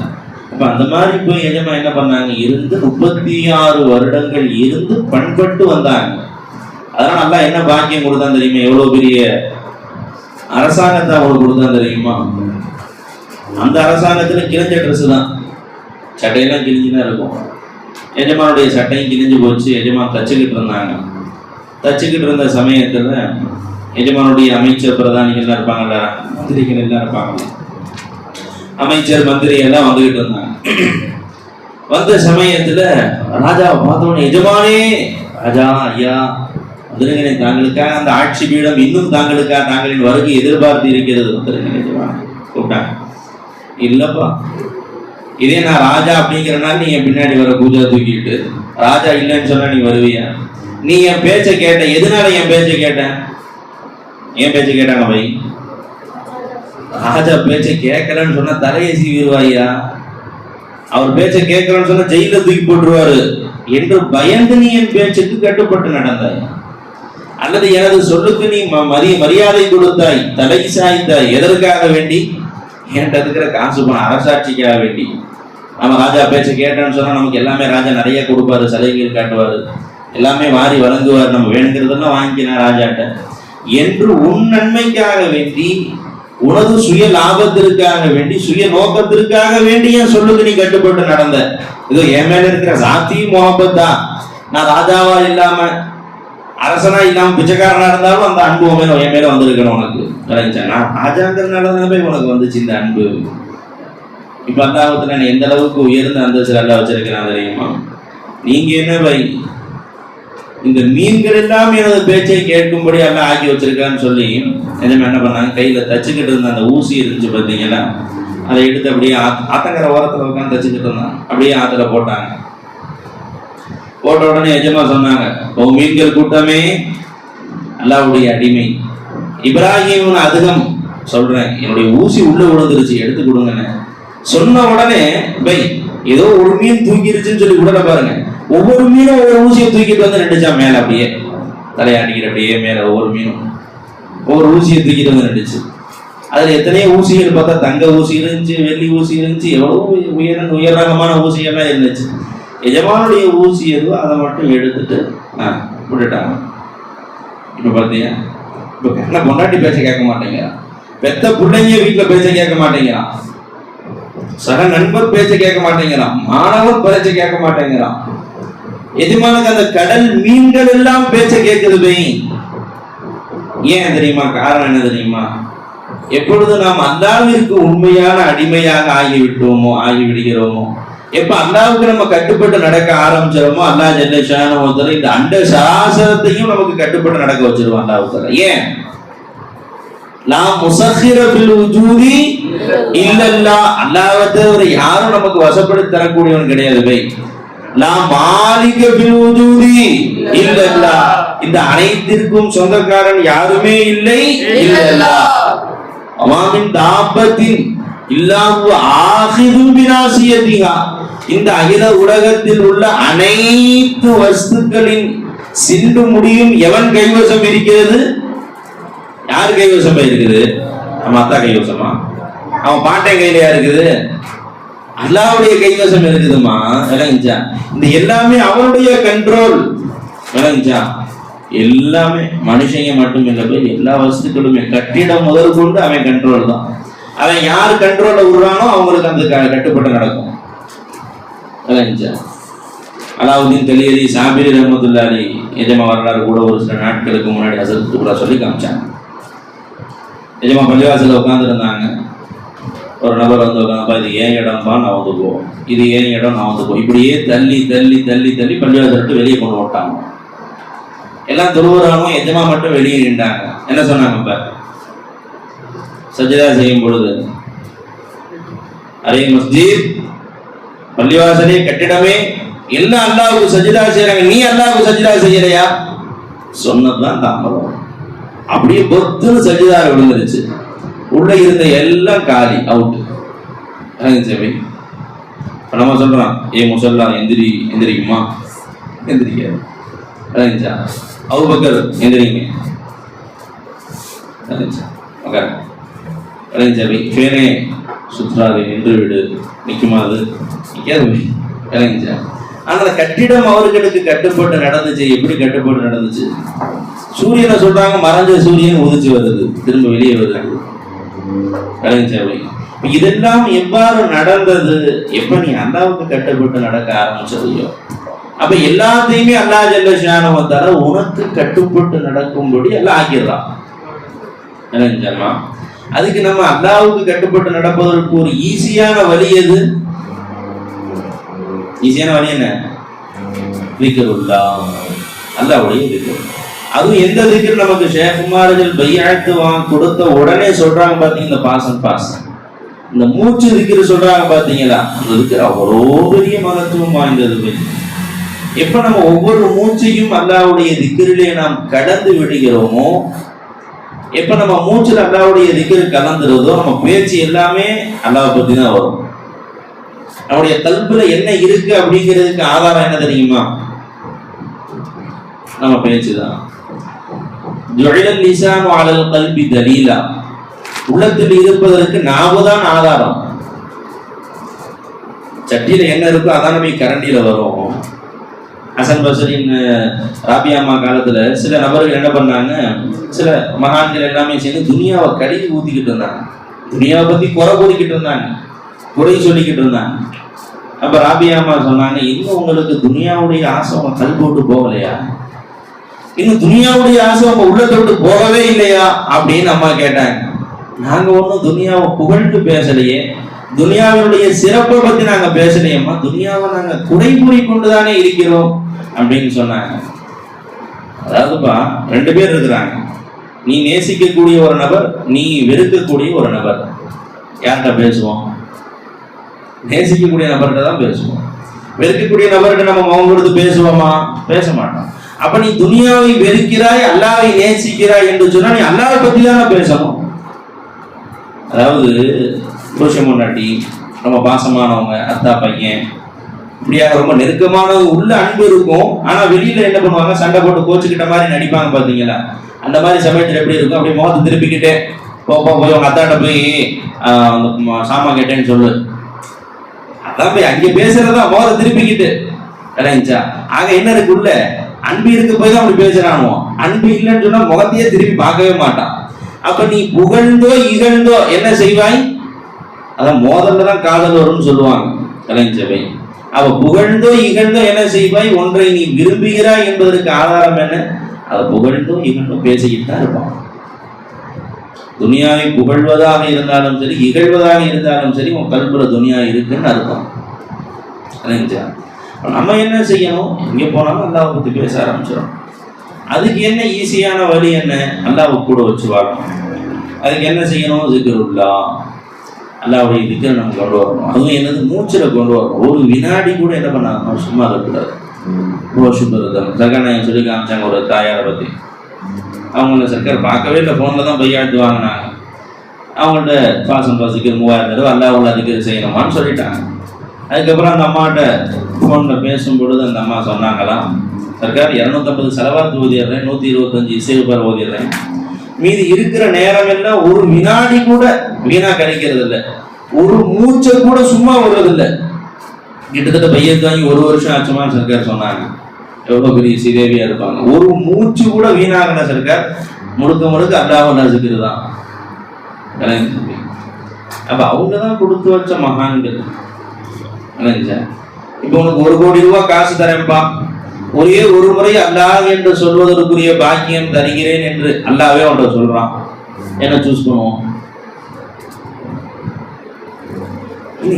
அப்ப அந்த மாதிரி போய் எஜமா என்ன பண்ணாங்க, இருந்து 36 வருடங்கள் இருந்து பண்பட்டு வந்தாங்க. அதனால நல்லா என்ன பாக்கியம் கொடுத்தான் தெரியுமா? எவ்வளவு பெரிய அரசாங்கத்தை அவங்களுக்கு கொடுத்தான் தெரியுமா? அந்த அரசாங்கத்துல கிழிஞ்ச ட்ரெஸ் தான், சட்டையெல்லாம் கிழிஞ்சுதான் இருக்கும். எஜமானுடைய சட்டையும் கிழிஞ்சு போச்சு. எஜமான் தச்சுக்கிட்டு இருந்தாங்க. தச்சுக்கிட்டு இருந்த சமயத்துல எஜமானுடைய அமைச்சர் பிரதானிகள்லாம் இருப்பாங்கல்ல, மந்திரிகள் எல்லாம் இருப்பாங்க. அமைச்சர் மந்திரி எல்லாம் வந்துகிட்டு இருந்தாங்க. வந்த சமயத்துல ராஜாவை பார்த்தோன்னே, எஜமானே, ராஜா ஐயா வந்துருங்க, தாங்களுக்காக அந்த ஆட்சி பீடம் இன்னும் தாங்களுக்காக தாங்களின் வருகை எதிர்பார்த்து இருக்கிறது, வந்துருங்க எஜமானே கூப்பிட்டாங்க. இல்லப்பா, இதே நான் ராஜா அப்படிங்கிறனால நீ என் பின்னாடி வர பூஜா தூக்கிட்டு, ராஜா இல்லைன்னு சொன்னா நீ வருவியா? நீ என் பேச்ச கேட்ட, எதனால என் பேச்ச கேட்டேன்? ஏன் பேச்ச கேட்டாங்க பை? ராஜா பேச்ச கேட்கலன்னு சொன்னா தலையை சீவிடுவாயா, அவர் பேச்ச கேட்கலன்னு சொன்னா ஜெயில தூக்கி போட்டுருவாரு என்று பயந்து நீ என் பேச்சுக்கு கட்டுப்பட்டு நடந்தாய், அல்லது எனது சொல்லுக்கு நீ மரியாதை கொடுத்தாய், தலை சாய்த்தாய். எதற்காக வேண்டி? என்கிட்ட இருக்கிற காசு பணம் அரசாட்சிக்காக வேண்டி. நம்ம ராஜா பேச்ச கேட்டோன்னு சொன்னா நமக்கு எல்லாமே ராஜா நிறைய கொடுப்பாரு, சலுகைகள் காட்டுவாரு, எல்லாமே வாரி வழங்குவார், நம்ம வேணுங்கிறதெல்லாம் வாங்கிக்கினா ராஜாட்ட என்று உன் நன்மைக்காக வேண்டி, உனது சுய லாபத்திற்காக வேண்டி, சுய நோக்கத்திற்காக வேண்டி என் சொல்லுக்கு நீ கட்டுப்பட்டு நடந்த. இது என் மேல இருக்கிற சாத்தி முகப்பத் தான். நான் ராஜாவா இல்லாம அரசனா இல்லாம பிச்சைக்காரனா இருந்தாலும் அந்த அன்பு என் மேல வந்திருக்கணும் உனக்கு. நான் ராஜாங்கிறதுனாலதான் உனக்கு வந்துச்சு இந்த அன்பு. இப்ப அல்லாஹ்வுல நான் எந்த அளவுக்கு உயர்ந்த அந்தஸ்து அல்லா வச்சிருக்கிறான் தெரியுமா? நீங்க என்ன பை, இந்த மீன்கள் எல்லாம் எனது பேச்சை கேட்கும்படி எல்லாம் ஆக்கி வச்சிருக்கான்னு சொல்லி என்ன பண்ணாங்க, கையில தச்சுக்கிட்டு இருந்த அந்த ஊசி இருந்துச்சு பார்த்தீங்களா, அதை எடுத்து அப்படியே ஆத்தங்கரை ஓரத்துல உட்காந்து தச்சுக்கிட்டு இருந்தாங்க. அப்படியே ஆத்துல போட்டாங்க. போட்ட உடனே எஜமா சொன்னாங்க, ஓ மீன்கள் கூட்டமே, அல்லாஹ்வுடைய அடிமை இப்ராஹிம் அதிகம் சொல்றேன், என்னுடைய ஊசி உள்ள விழுந்துருச்சு, எடுத்து கொடுங்கன்னு சொன்ன உடனே பை ஏதோ ஒரு மீன் தூக்கிருச்சுன்னு சொல்லி விடல பாருங்க. ஒவ்வொரு மீனும் ஒவ்வொரு ஊசியை தூக்கிட்டு வந்து நின்றுச்சா மேல, அப்படியே தலையாட்டிக்கிட்டு அப்படியே மேல ஒவ்வொரு மீனும் ஒவ்வொரு ஊசியை தூக்கிட்டு வந்து நின்றுச்சு. அதுல எத்தனையோ ஊசிகள் பார்த்தா தங்க ஊசி இருந்துச்சு, வெள்ளி ஊசி இருந்துச்சு, எவ்வளவு உயர் ரகமான ஊசியெல்லாம் இருந்துச்சு. எஜமானுடைய ஊசி எதுவோ அதை மட்டும் எடுத்துட்டு விட்டுட்டாங்க. இப்ப பாத்தீங்க, இப்ப என்ன பொண்டாட்டி பேச்ச கேட்க மாட்டேங்கிறான், பெத்த பிள்ளைங்க வீட்டுல பேச்ச கேட்க மாட்டேங்கிறான், சக நண்பர் பேச்ச கேட்க மாட்டேங்கிறான், மாணவர் பேச்ச கேட்க மாட்டேங்கிறான். எஜமானுக்கு அந்த கடல் மீன்கள் எல்லாம் பேச்ச கேட்குது பை. ஏன் தெரியுமா? காரணம் என்ன தெரியுமா? எப்பொழுது நாம் அல்லாஹ்விற்கு உண்மையான அடிமையாக ஆகிவிடுகிறோமோ, எப்ப அல்லாஹ்வுக்கு நம்ம கட்டுப்பட்டு நடக்க ஆரம்பிச்சிரோமோ, அல்லாஹ் ஜல்ல ஷானஹு வ தஆலா இந்த அண்ட சராசரத்தையும் நமக்கு கட்டுப்பட்டு நடக்க வச்சிருவான் அல்லாஹ் தஆலா. ஏன்? லா முஸஹிர பில் வஜூதி இல்லல்லாஹ், அல்லாஹ்வை தவிர யாரும் நமக்கு வசப்படுத்தி தரக்கூடியவன் கிடையாது பை. லா மாலிக பில் வஜூதி இல்லல்லாஹ், இந்த அனைத்திற்கும் சொந்தக்காரன் யாருமே இல்லை இல்லல்லாஹ். அமாமின் தாபத்தின் இல்லாஹு ஆகிதும் பினாசியதிஹா, இந்த அகில உலகத்தில் உள்ள அனைத்து வஸ்துக்களின் சிண்டு முடியும் எவன் கைவசம் இருக்கிறது? யார் கைவசமா இருக்குது? நம்ம அத்தா கைவசமா? அவன் பாட்டன் கையிலயா இருக்குது? அல்லாஹ்வுடைய கைவசம் இருக்குதுமா. விளங்குச்சா? இந்த எல்லாமே அவனுடைய கண்ட்ரோல். விளங்குச்சா? எல்லாமே மனுஷங்க மட்டும் இல்லை போய், எல்லா வஸ்துக்களுமே கட்டிடம் முதல் கொண்டு அவன் கண்ட்ரோல் தான். அவன் யார் கண்ட்ரோல்ல விடுறானோ அவங்களுக்கு அந்த கட்டுப்பட்டு நடக்கும். விளங்குச்சா? அலாவுதீன் தெளியதி சாபிரி ரஹ்மத்துல்லாஹி எஜமா வரலாறு கூட ஒரு சில நாட்களுக்கு முன்னாடி ஹசரத் கூட சொல்லி காமிச்சாங்க. எஜமா பள்ளிவாசல உட்கார்ந்து இருந்தாங்க. ஒரு நபர் வந்து உட்காந்துப்பா, இது ஏன் இடம்பா, நான் வந்து போவோம், இது ஏன் இடம், நான் வந்து போவோம், இப்படியே தள்ளி தள்ளி தள்ளி தள்ளி பள்ளிவாசல் விட்டு வெளியே கொண்டு விட்டாங்க. எல்லாம் தொழுவுறாங்க, எஜமா மட்டும் வெளியே நின்றாங்க. என்ன சொன்னாங்க? இப்ப சஜ்தா செய்யும் பொழுது, அரே மஸ்ஜித், பள்ளிவாசலே கட்டிடமே எல்லாம் அல்லாஹ்வுக்கு சஜ்தா செய்யறாங்க, நீ அல்லாஹ்வுக்கு சஜ்தா செய்யலையா? சொன்னதுதான் தாமதம். அப்படியே பொத்துன்னு சஜ்தா விழுந்துருச்சு. உள்ள இருந்த எல்லாம் காலி, அவுட். சரி, இப்போ நம்ம சொல்கிறோம் முசல்லா எந்திரிக்குமா? எந்திரிக்காது. அபூபக்கர் எந்திரிங்க சரி, பேரே சுற்றாது நின்று விடு, நிற்குமா? அது நிற்காது. விளங்கிச்சா? ஆனால் கட்டிடம் அவர்களுக்கு கட்டுப்பட்டு நடந்துச்சு. எப்படி கட்டுப்பட்டு நடந்துச்சு? சூரியனை சொல்றாங்க, மறைஞ்ச சூரியன் உதிச்சு வருது, திரும்ப வெளியே வருது. விளங்கிச்சா? இதெல்லாம் எவ்வாறு நடந்தது? எப்ப நீ அல்லாவுக்கு கட்டுப்பட்டு நடக்க ஆரம்பிச்சதையோ, அப்ப எல்லாத்தையுமே அல்லாஹ் ஜல்ல ஷானஹு வ தஆலா உனக்கு கட்டுப்பட்டு நடக்கும்படி எல்லாம் ஆக்கிடுறான். விளங்கிச்சாமா? அதுக்கு நம்ம அல்லாவுக்கு கட்டுப்பட்டு நடப்பதற்கு ஒரு ஈஸியான வழி எது? ஈஸியான வழி என்ன? திக்ருல்லாஹ், அல்லாஹ்வுடைய திக்ர். அதுவும் எந்த திக்ர்? நமக்கு ஷேக் உமர்கள் பைஅத் கொடுத்த உடனே சொல்றாங்க பாத்தீங்க, இந்த பாசம் இந்த மூச்சு திக்ர் சொல்றாங்க பாத்தீங்களா? அந்த திக்ர் அவ்வளோ பெரிய மகத்துவம் வாய்ந்தது. எப்ப நம்ம ஒவ்வொரு மூச்சையும் அல்லாஹ்வுடைய திக்ரிலே நாம் கடந்து விடுகிறோமோ, எப்ப நம்ம மூச்சுல அல்லாஹ்வுடைய திக்ர் கலந்துறதோ, நம்ம பேச்சு எல்லாமே அல்லாஹ்வை பத்தி தான் வரும். நம்முடைய கல்புல என்ன இருக்கு அப்படிங்கிறதுக்கு ஆதாரம் என்ன தெரியுமா? நம்ம பேச்சுதான். ஜுஇலல் லிசானு அலல் கல்பி தலீலா, உள்ளத்தில் இருப்பதற்கு நாவு தான் ஆதாரம். சட்டியில என்ன இருக்கோ அதான் நம்ம கரண்டியில வரும். ஹசன் பஸ்ரின் ராபியாமா காலத்துல சில நபர்கள் என்ன பண்ணாங்க, சில மகான்கள் எல்லாமே சேர்ந்து துனியாவை கழுவி ஊத்திக்கிட்டு இருந்தாங்க. துனியாவை பத்தி குறை கூறிக்கிட்டு இருந்தாங்க, குறை சொல்லிக்கிட்டு இருந்தாங்க. அப்ப ராபியாமா சொன்னாங்க, இன்னும் உங்களுக்கு துனியாவுடைய ஆசை உங்க கல் போட்டு போகலையா? இன்னும் துனியாவுடைய ஆசை உங்க உள்ளத்தை விட்டு போகவே இல்லையா அப்படின்னு அம்மா கேட்டாங்க. நாங்க ஒன்றும் துனியாவை புகழ்ந்து பேசலையே, துனியாவினுடைய சிறப்பை பத்தி நாங்க பேசலையம்மா, துனியாவை நாங்க குறை கூறி கொண்டுதானே இருக்கிறோம் அப்படின்னு சொன்னாங்க. அதாவதுப்பா, ரெண்டு பேர் இருக்கிறாங்க. நீ நேசிக்கக்கூடிய ஒரு நபர், நீ வெறுக்கக்கூடிய ஒரு நபர். யார்கிட்ட பேசுவோம்? நேசிக்கக்கூடிய நபர்கிட்ட தான் பேசுவோம். வெறுக்கக்கூடிய நபர்கிட்ட நம்ம முகம் கொடுத்து பேசுவோமா? பேச மாட்டோம். அப்ப நீ துனியாவை வெறுக்கிறாய், அல்லாஹ்வை நேசிக்கிறாய் என்று சொன்னா நீ அல்லாஹ்வை பத்தி தானே பேசணும். அதாவது புருஷன் முன்னாடி ரொம்ப பாசமானவங்க, அத்தா பையன், இப்படியாக ரொம்ப நெருக்கமானவங்க, உள்ள அன்பு இருக்கும். ஆனா வெளியில என்ன பண்ணுவாங்க, சண்டை போட்டு கோச்சுக்கிட்ட மாதிரி நடிப்பாங்க பாத்தீங்களா? அந்த மாதிரி சமயத்தில் எப்படி இருக்கும்? அப்படியே முகத்தை திருப்பிக்கிட்டே போய் அவங்க அத்தாட்ட போய் சாமான் கேட்டேன்னு சொல்லு, அதான் போய் அங்கே பேசுறதா முகத்தை திருப்பிக்கிட்டு. விளைஞ்சா ஆக என்ன இருக்கு? உள்ள அன்பு இருக்கு போய் தான் அப்படி பேசுறானோ. அன்பு இல்லைன்னு சொன்னா முகத்தையே திருப்பி பார்க்கவே மாட்டான். அப்ப நீ புகழ்ந்தோ இகழ்ந்தோ என்ன செய்வாய்? அதான் மோதல்ல தான் காதல் வரும்னு சொல்லுவாங்க கலைஞவை. அவ புகழ்ந்தோ இகழ்ந்தோ என்ன செய்வாய்? ஒன்றை நீ விரும்புகிறாய் என்பதற்கு ஆதாரம் என்ன? அதை புகழ்ந்தோ இகழ்ந்தோ பேசிக்கிட்டு தான் இருப்பான். துனியாவை புகழ்வதாக இருந்தாலும் சரி, இகழ்வதாக இருந்தாலும் சரி, உன் கல்புல துனியா இருக்குன்னு அர்த்தம். நம்ம என்ன செய்யணும்? எங்கே போனாலும் அல்லாஹ்வை பற்றி பேச ஆரம்பிச்சிடும். அதுக்கு என்ன ஈஸியான வழி? என்ன? அல்லாஹ்வை கூட வச்சு வாழணும். அதுக்கு என்ன செய்யணும்? திக்ருல்லாஹ், அல்லாஹ்வுடைய திக்ரை நம்ம கொண்டு வரணும். அதுவும் என்னது? மூச்சில் கொண்டு வரணும். ஒரு வினாடி கூட என்ன பண்ணாங்க, சும்மா இருக்கக்கூடாது. சர்க்கார் சொல்லி காமிச்சாங்க ஒரு தாயாரை பற்றி. அவங்கள சர்க்கார் பார்க்கவே இல்லை, ஃபோனில் தான் பையாட்டு வாங்கினாங்க. அவங்கள்ட்ட பாசம் பாசிக்கிற 3000 தடவை அல்லாஹ்வுல திக்ர் செய்யணுமான்னு சொல்லிட்டாங்க. அதுக்கப்புறம் அந்த அம்மாட்ட ஃபோனில் பேசும்பொழுது அந்த அம்மா சொன்னாங்களாம், சர்க்கார் 250 செலவாத்து ஓதிடுறேன், 125 இசைவுபார் ஓதிடுறேன், மீதி இருக்கிற நேரம் எல்லாம் ஒரு வினாடி கூட வீணா கிடைக்கிறது இல்லை, ஒரு மூச்சை கூட சும்மா வருவதில்லை. கிட்டத்தட்ட பையத்து வாங்கி 1 வருஷம் ஆச்சுமா சர்க்கார் சொன்னாங்க. எவ்வளோ பெரிய சீதேவியா இருப்பாங்க. ஒரு மூச்சு கூட வீணாகல சர்க்கார், முழுக்க முழுக்க அல்லாஹ்வுல திக்ர் தான். அப்ப அவங்க தான் கொடுத்து வச்ச மகான்கள். இப்போ உனக்கு 1 கோடி ரூபாய் காசு தரேன்ப்பா, ஒரே ஒரு முறை அல்லாஹ் என்று சொல்வதற்குரிய பாக்கியம் தருகிறேன் என்று அல்லாஹ்வே அவன்கிட்ட சொல்றான். என்ன சூஸ் பண்ணுவோம்?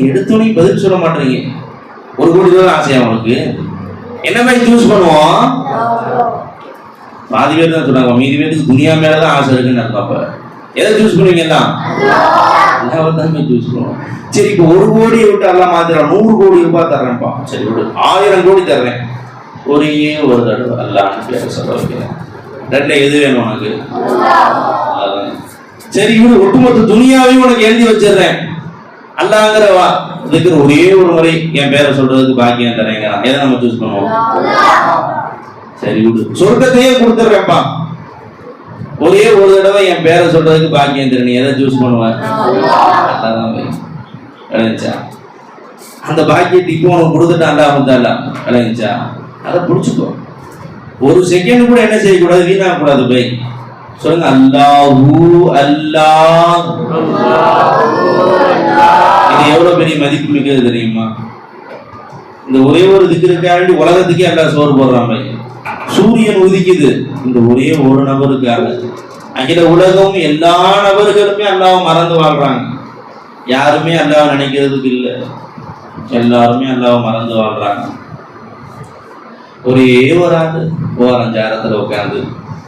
எடுத்தோன்னே பதில் சொல்ல மாட்டீங்க. 1 கோடி ரூபாய் ஆசையா உனக்கு? என்ன மாதிரி சூஸ் பண்ணுவோம்? பாதி பேர் தான் சொல்றாங்க, மீதி பேருக்கு துனியா மேலதான் ஆசை இருக்குன்னு அர்த்தம். அப்ப எதை சூஸ் பண்ணுவீங்கன்னா அல்லாஹ்வை சூஸ் பண்ணுவோம். சரி, இப்போ 1 கோடியை விட்டு அல்லாஹ் மாத்திரம் 100 கோடி ரூபாய் தர்றேன்ப்பா. சரி விடு, 1000 கோடி தர்றேன், ஒரே ஒரு தடவை அல்லாஹ்னு பேர சொல்ல வைக்கிறேன். ரெண்டுல எது வேணும் உனக்கு? சரி விடு, ஒட்டுமொத்த துனியாவையும் உனக்கு எழுதி வச்சிடுறேன், அல்லாங்கிற இருக்கிற ஒரே ஒரு முறை என் பேரை சொல்றதுக்கு பாக்கியம் தரேங்கிறான். எதை நம்ம சூஸ் பண்ணுவோம்? சரி விடு, சொர்க்கத்தையே கொடுத்துட்றேன்ப்பா, ஒரே ஒரு தடவை என் பேரை சொல்றதுக்கு பாக்கியம் தர, நீ எதை சூஸ் பண்ணுவேன்? விளைஞ்சா அந்த பாக்கியத்தை இப்போ உனக்கு கொடுத்துட்டா அல்லா வந்தால விளைஞ்சா அதை பிடிச்சிக்கோ. ஒரு செகண்ட் கூட என்ன செய்யக்கூடாது, வீணாக கூடாது. போய் சொல்லுங்க, அல்லாஹு அல்லாஹ். இது எவ்வளவு பெரிய மதிப்பு மிக்கது தெரியுமா? இந்த ஒரே ஒரு திக்கிற்காண்டி உலகத்துக்கே அல்லாஹ் சோறு போடுறான். பை சூரியன் உதிக்குது இந்த ஒரே ஒரு நபருக்காக. அகில உலகம் எல்லா நபர்களுமே அல்லாஹ்வை மறந்து வாழ்றாங்க. யாருமே அல்லாஹ்வை நினைக்கிறதுக்கு இல்லை, எல்லாருமே அல்லாஹ்வை மறந்து வாழ்றாங்க. ஒரே ஒரு ஆண்டு ஓரஞ்சாரத்தில் உட்காந்து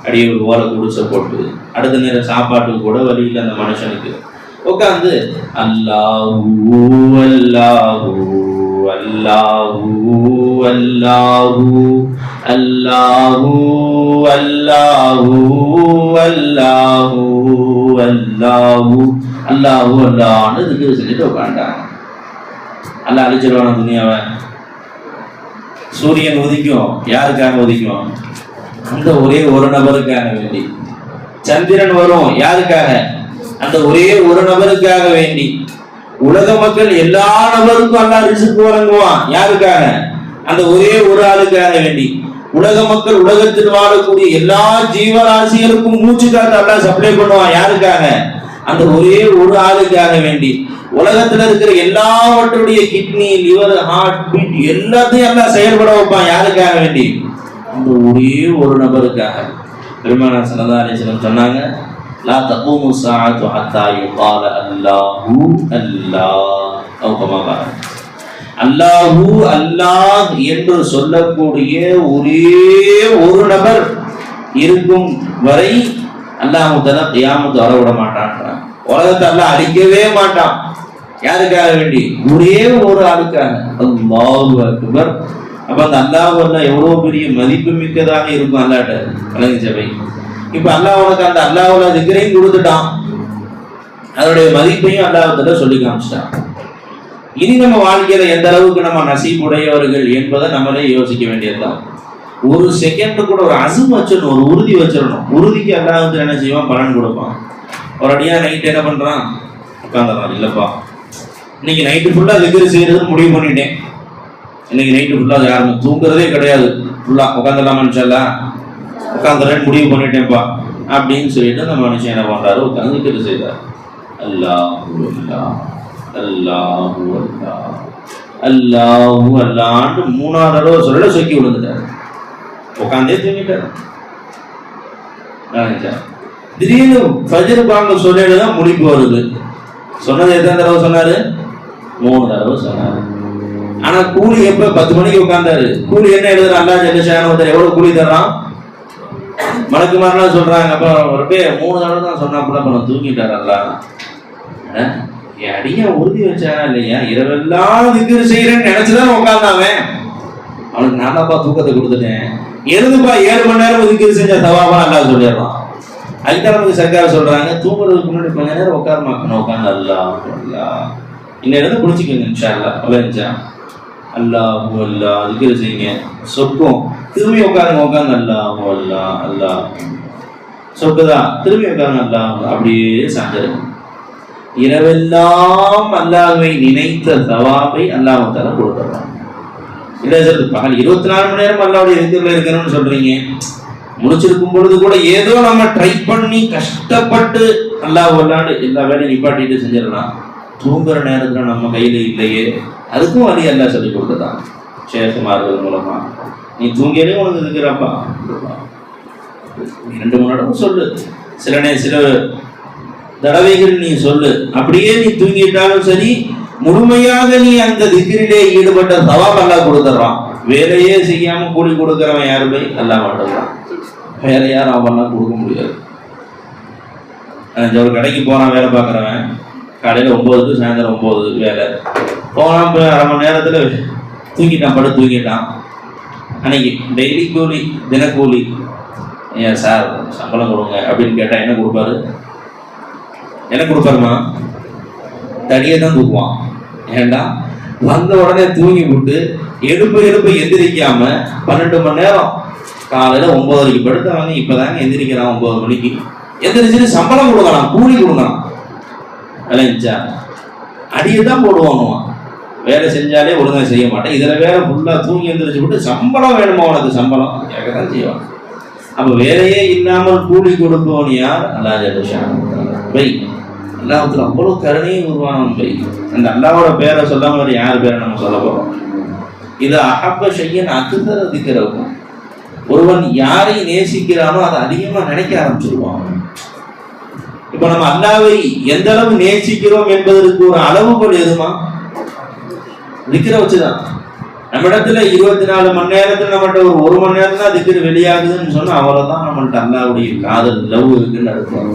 அடியே ஒரு ஓலை குடிசை போட்டு அடுத்த நேரம் சாப்பாட்டுக்கு கூட வழி இல்லை அந்த மனுஷனுக்கு உட்காந்து அல்லாஹூ அல்லாஹூ அல்லாஹூ அல்லாஹூ அல்லாஹூ அல்லாஹூ அல்லாஹூ அல்லாஹூ அல்லாஹூ அல்லாஹ்னு திக்ர் செஞ்சுட்டு உட்காந்துட்டாங்க. அல்லாஹ் அழிச்சிருவான துனியாவை. சூரியன் உதிக்கும், யாருக்காக உதிக்கும்? அந்த ஒரே ஒரு நபருக்காக வேண்டி. சந்திரன் வரும், யாருக்காக? அந்த ஒரே ஒரு நபருக்காக வேண்டி. உலக மக்கள் எல்லா நபருக்கும் அல்லாஹ் ரிஸ்க் வழங்குவான், யாருக்காக? அந்த ஒரே ஒரு ஆளுக்காக வேண்டி. உலக மக்கள் உலகத்தில் வாழக்கூடிய எல்லா ஜீவராசிகளுக்கும் மூச்சு காத்து அல்லாஹ் சப்ளை பண்ணுவான், யாருக்காக? அந்த ஒரே ஒரு ஆளுக்காக வேண்டி. உலகத்துல இருக்கிற எல்லாவற்றுடைய கிட்னி, லிவர், ஹார்ட் பீட் எல்லாத்தையும் எல்லாம் செயல்பட வைப்பான், யாருக்காக வேண்டி? அந்த ஒரே ஒரு நபருக்காக. பெருமானார் ஸல்லல்லாஹு அலைஹி வஸல்லம் சொன்னாங்க, லா தகூமு ஸாஅத்து ஹத்தா யுகால அல்லாஹு அல்லாஹ். அல்லாஹு அல்லாஹ் என்று சொல்லக்கூடிய ஒரே ஒரு நபர் இருக்கும் வரை அல்லாஹ் தஆலா கியாமத் வர விட மாட்டான். உலகத்தை அல்லாஹ் அழிக்கவே மாட்டான். யாருக்காக வேண்டி? ஒரே ஒரு ஆளுக்காக. அல்லாஹு அக்பர். அப்ப அந்த அல்லாஹ் எவ்வளவு பெரிய மதிப்பு மிக்கதாக இருக்கும் அல்லாட்ட வழங்கி சபை. இப்ப அல்லாஹ் உனக்கு அந்த அல்லாஹ்வுல திக்ரையும் கொடுத்துட்டான், அதனுடைய மதிப்பையும் அல்லாஹ்விட சொல்லி காமிச்சிட்டான். இனி நம்ம வாழ்க்கையில எந்த அளவுக்கு நம்ம நசீபுடையவர்கள் என்பதை நம்மளே யோசிக்க வேண்டியதுதான். ஒரு செகண்ட் கூட ஒரு அசும் வச்சிடணும், ஒரு உறுதி வச்சிடணும். உறுதிக்கு அல்லாஹ் என்ன செய்வான்? பலன் கொடுப்பான். ஒரு அடியா நைட்டு என்ன பண்றான்? உட்காந்துறான். இல்லப்பா இன்னைக்கு நைட்டு ஃபுல்லா திக்ர் செய்யறதுன்னு முடிவு பண்ணிட்டேன். இன்னைக்கு நைட்டு ஃபுல்லா யாரும் தூங்குறதே கிடையாது, ஃபுல்லா உட்காந்துடலாம் மனுஷன்ல, உட்காந்துறேன்னு முடிவு பண்ணிட்டேன்ப்பா அப்படின்னு சொல்லிட்டு அந்த மனுஷன் என்ன பண்றாரு? உட்காந்து திக்ர் செய்தார். அல்லாஹு அல்லாஹ் அல்லாஹு அல்லாஹ் அல்லாஹு அல்லாஹ்னு 3ஆவது தடவை சொல்ல சொக்கி விழுந்துட்டார். உட்காந்தே தூங்கிட்டார். திடீர்னு ஃபஜ்ர் பாங்க சொல்லிட்டுதான் முழிப்பு வருது. சொன்னது எத்தனை தடவை சொன்னாரு? 3 தடவை சொன்னாரு. ஆனா கூலி எப்ப 10 மணிக்கு உட்கார்ந்தாரு, கூலி என்ன எழுதுறான்? அல்லாஹ் ஜல்ல ஷானஹு எவ்வளவு கூலி தர்றான்? மலக்குமாரெல்லாம் சொல்றாங்க, அப்ப ஒரு 3 தடவை தான் சொன்னாப்புல அப்ப தூங்கிட்டார். அல்லாஹ் என் அடியா உறுதி வச்சானா இல்லையா? இரவெல்லாம் திக்ர் செய்யறேன்னு நினைச்சுதான் உட்கார்ந்தாவன். அவனுக்கு நான்தாப்பா தூக்கத்தை கொடுத்துட்டேன். எழுதுப்பா 7 மணி நேரம் திக்ர் செஞ்ச தவாபா அல்லாஹ் சொல்லிடுறான். அதுதான் நமக்கு சர்க்கார் சொல்றாங்க, தூங்குறதுக்கு முன்னாடி கொஞ்ச நேரம் உட்காரமாக்கணும். உட்காந்து அல்லாஹ் அல்லாஹ் இன்னும் குடிச்சிக்கோங்க இன்ஷா அல்லாஹ். அவ்வளோ அல்லாஹு அல்லாஹ் திக்ர் செய்யுங்க, சொர்க்கம். திரும்பி உட்காருங்க, உட்காந்து அல்லாஹு அல்லாஹ் அல்லாஹ் சொர்க்கதா, திரும்பி உட்காருங்க அல்லாஹ். அப்படியே சாஞ்சிருங்க. இரவெல்லாம் அல்லாஹ்வை நினைத்த தவாபை அல்லாஹ் தஆலா கொடுத்துறான். இல்லை சார் பகல் 24 மணி நேரம் அல்லாஹ்வுடைய திக்ர்ல இருக்கணும்னு சொல்றீங்க. முடிச்சிருக்கும் பொழுது கூட ஏதோ நம்ம ட்ரை பண்ணி கஷ்டப்பட்டு அல்லாஹ் விளையாண்டு எல்லா வேலையும் நிப்பாட்டிட்டு செஞ்சிடலாம். தூங்குற நேரத்துல நம்ம கையில இல்லையே, அதுக்கும் வழி அல்லாஹ் சொல்லி கொடுத்துட்டான் ஷேகுமார்கள் மூலமா. நீ தூங்கியலே உனக்கு இருக்கிறப்பா 2-3 தடவை சொல்லு, சில தடவைகள் நீ சொல்லு. அப்படியே நீ தூங்கிட்டாலும் சரி, முழுமையாக நீ அந்த திக்ரிலே ஈடுபட்ட சவாப் அல்லாஹ் கொடுத்துட்றான். வேலையே செய்யாம கூலி கொடுக்கிறவன் யாரு? போய் அல்லாஹ் மட்டும்தான். வேற யாரும் அவன்லாம் கொடுக்க முடியாது. ஒரு கடைக்கு போறான் வேலை பார்க்குறவன், காலையில் 9க்கு சாயந்தரம் 9க்கு வேலை போனான். போய் 1/2 மணி நேரத்தில் தூங்கிட்டான், படுத்து தூங்கிட்டான். அன்னைக்கு டெய்லி கூலி, தினக்கூலி. ஏன் சார் சம்பளம் கொடுங்க அப்படின்னு கேட்டால் என்ன கொடுப்பாரு? என்ன கொடுப்பாருமா? தடியை தான் தூக்குவான். ஏண்டா வந்த உடனே தூங்கி விட்டு எழுப்ப எந்திரிக்காம 12 மணி நேரம் காலையில 9:30 படுத்தவங்க இப்பதாங்க எந்திரிக்கிறான். 9 மணிக்கு எந்திரிச்சுட்டு சம்பளம் கொடுக்கலாம், கூலி கொடுக்கலாம். விளைஞ்சா அடியை தான் போடுவானுவான். வேலை செஞ்சாலே ஒழுங்கா செய்ய மாட்டேன், இதுல வேற ஃபுல்லா தூங்கி எந்திரிச்சு விட்டு சம்பளம் வேணுமா உனக்கு, சம்பளம் கேட்கத்தான் செய்வான். அப்ப வேலையே இல்லாமல் கூலி கொடுப்பவன் யார்? அல்லாஹ் பை. அல்லாஹ்வுக்கு அவ்வளவு கருணையும் உருவானவன் பை. அந்த அல்லாஹ்வோட பேரை சொல்லாம யார் பேரை நம்ம சொல்ல போறோம்? இது அஹப்ப ஷையன் அக்தர திக்ரஹு. ஒருவன் யாரை நேசிக்கிறானோ அதை அதிகமா நினைக்க ஆரம்பிச்சிருவான். இப்ப நம்ம அல்லாஹ்வை எந்த அளவு நேசிக்கிறோம் என்பதற்கு ஒரு அளவுகோல் எதுமா? திக்ர வச்சுதான். நம்ம இடத்துல 24 மணி நேரத்துல நம்மகிட்ட ஒரு மணி நேரம் தான் திக்ர் வெளியாகுதுன்னு சொன்னா அவ்வளவுதான் நம்மள்ட்ட அல்லாஹ்வுடைய காதல் லவ் இருக்குன்னு அர்த்தம்.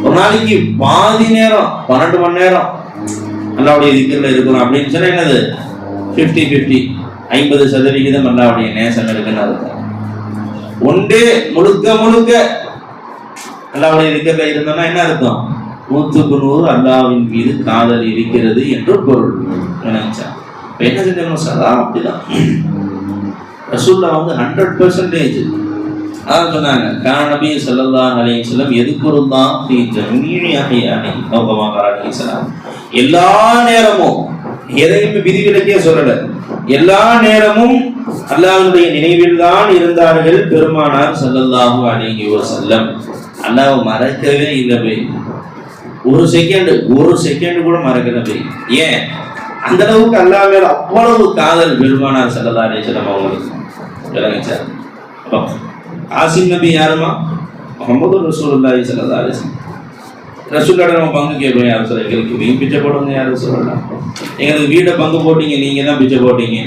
ஒரு நாளைக்கு பாதி நேரம் 12 மணி நேரம் அல்லாஹ்வுடைய திக்ர்ல இருக்கணும் அப்படின்னு சொன்னா என்னது 50-50 50% அல்லாஹ்வுடைய நேசம் இருக்குன்னு அர்த்தம். ஒன்றே முழுக்க அல்லாஹ்வுடைய திக்ர்ல இருந்தோம்னா என்ன அர்த்தம்? 100க்கு 100 அல்லாஹ்வின் மீது காதல் இருக்கிறது என்று பொருள். நினைச்சா என்ன செஞ்சோம் சதா அப்படிதான். ரசூலுல்லாஹ் 100% அதான் சொன்னாங்க. கான நபி ஸல்லல்லாஹு அலைஹி வஸல்லம் யذ்குருல்லாஹ் ஃபீ ஜமீஇ அஹ்யானி அவ் கமா क़ால அலைஹி ஸலாம். எல்லா நேரமும் எதையும் விதிவிலக்கே சொல்லல, எல்லா நேரமும் அல்லாஹ்வுடைய நினைவில் தான் இருந்தார்கள் பெருமானார் ஸல்லல்லாஹு அலைஹி வஸல்லம். அல்லாஹ் மறக்கவே இல்லை. ஒரு செகண்ட் கூட மறக்கல. ஏன்? அந்த அளவுக்கு அல்லாஹ் மேல அவ்வளவு காதல் பெருமானார் ஸல்லல்லாஹு அலைஹி வஸல்லம் அவங்களுக்கு. விளங்குச்சா? ஆசிம் நபி யாருமா? முஹம்மது ரசூலுல்லாஹி ஸல்லல்லாஹு அலைஹி வஸல்லம். ரசூலுல்லாஹ் நம்ம பங்கு கேட்போம், யாரும் சொல்ல எங்களுக்கு நீங்க பிச்சை போடுங்க, யாரும் சொல்லலாம். எங்களுக்கு வீட்டை பங்கு போட்டீங்க, நீங்க தான் பிச்சை போட்டீங்க.